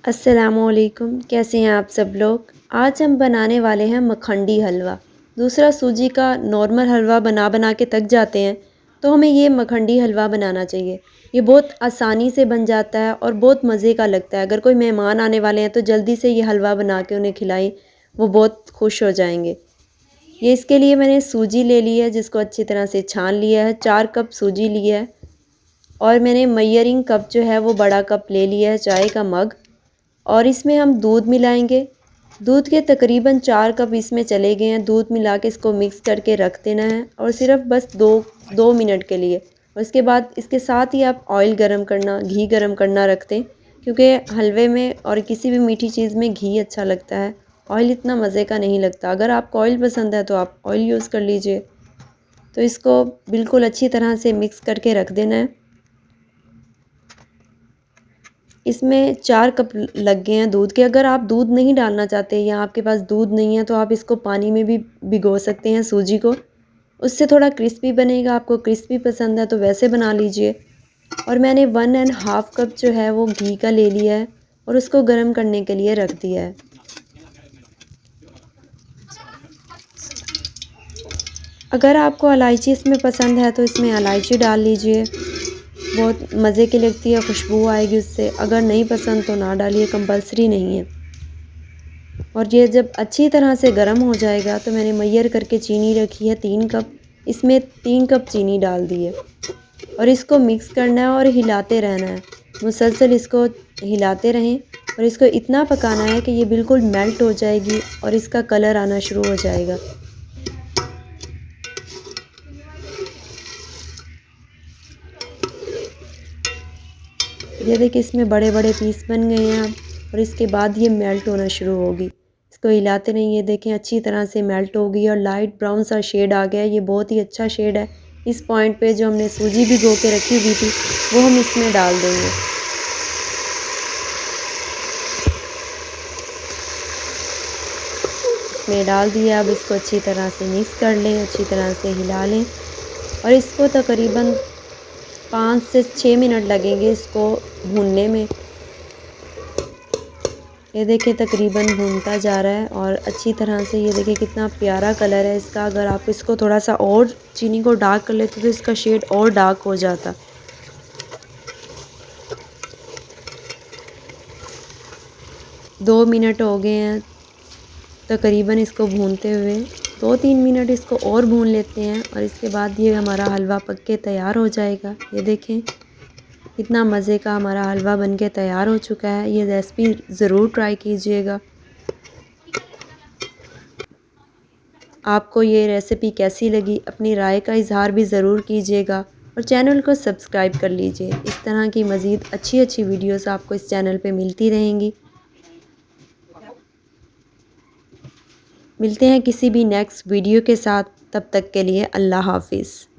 अस्सलामुअलैकुम, कैसे हैं आप सब लोग। आज हम बनाने वाले हैं मखंडी हलवा। दूसरा सूजी का नॉर्मल हलवा बना बना के थक जाते हैं, तो हमें ये मखंडी हलवा बनाना चाहिए। ये बहुत आसानी से बन जाता है और बहुत मज़े का लगता है। अगर कोई मेहमान आने वाले हैं तो जल्दी से ये हलवा बना के उन्हें खिलाएं, वो बहुत खुश हो जाएंगे। ये इसके लिए मैंने सूजी ले ली है, जिसको अच्छी तरह से छान लिया है। 4 कप सूजी लिया है और मैंने मेजरिंग कप जो है वो बड़ा कप ले लिया है, चाय का मग। और इसमें हम दूध मिलाएंगे। दूध के तकरीबन 4 कप इसमें चले गए हैं। दूध मिला के इसको मिक्स करके रख देना है और सिर्फ बस दो मिनट के लिए। और इसके बाद इसके साथ ही आप ऑयल गरम करना, घी गरम करना रख दें, क्योंकि हलवे में और किसी भी मीठी चीज़ में घी अच्छा लगता है। ऑयल इतना मज़े का नहीं लगता। अगर आपको ऑयल पसंद है तो आप ऑयल यूज़ कर लीजिए। तो इसको बिल्कुल अच्छी तरह से मिक्स करके रख देना है। इसमें 4 कप लग गए हैं दूध के। अगर आप दूध नहीं डालना चाहते या आपके पास दूध नहीं है तो आप इसको पानी में भी भिगो सकते हैं सूजी को। उससे थोड़ा क्रिस्पी बनेगा। आपको क्रिस्पी पसंद है तो वैसे बना लीजिए। और मैंने 1.5 कप जो है वो घी का ले लिया है और उसको गर्म करने के लिए रख दिया है। अगर आपको इलायची इसमें पसंद है तो इसमें इलायची डाल लीजिए, बहुत मज़े की लगती है, खुशबू आएगी उससे। अगर नहीं पसंद तो ना डालिए, कंपलसरी नहीं है। और ये जब अच्छी तरह से गर्म हो जाएगा तो मैंने मैयर करके चीनी रखी है 3 कप। इसमें 3 कप चीनी डाल दी है और इसको मिक्स करना है और हिलाते रहना है। मुसलसल इसको हिलाते रहें और इसको इतना पकाना है कि ये बिल्कुल मेल्ट हो जाएगी और इसका कलर आना शुरू हो जाएगा। ये देखिए इसमें बड़े बड़े पीस बन गए हैं अब और इसके बाद ये मेल्ट होना शुरू होगी। इसको हिलाते रहिए। देखें अच्छी तरह से मेल्ट हो गई और लाइट ब्राउन सा शेड आ गया है। ये बहुत ही अच्छा शेड है। इस पॉइंट पे जो हमने सूजी भिगो के रखी हुई थी वो हम इसमें डाल देंगे। इसमें डाल दिया। अब इसको अच्छी तरह से मिक्स कर लें, अच्छी तरह से हिला लें और इसको तकरीबन 5 से 6 मिनट लगेंगे इसको भूनने में। ये देखिए तकरीबन भूनता जा रहा है और अच्छी तरह से। ये देखिए कितना प्यारा कलर है इसका। अगर आप इसको थोड़ा सा और चीनी को डार्क कर लेते तो इसका शेड और डार्क हो जाता। दो मिनट हो गए हैं तकरीबन इसको भूनते हुए। 2-3 मिनट इसको और भून लेते हैं और इसके बाद ये हमारा हलवा पक के तैयार हो जाएगा। ये देखें कितना मज़े का हमारा हलवा बन के तैयार हो चुका है। ये रेसिपी ज़रूर ट्राई कीजिएगा। आपको ये रेसिपी कैसी लगी, अपनी राय का इज़हार भी ज़रूर कीजिएगा और चैनल को सब्सक्राइब कर लीजिए। इस तरह की मज़ीद अच्छी अच्छी वीडियोस आपको इस चैनल पे मिलती रहेंगी। मिलते हैं किसी भी नेक्स्ट वीडियो के साथ। तब तक के लिए अल्लाह हाफिज़।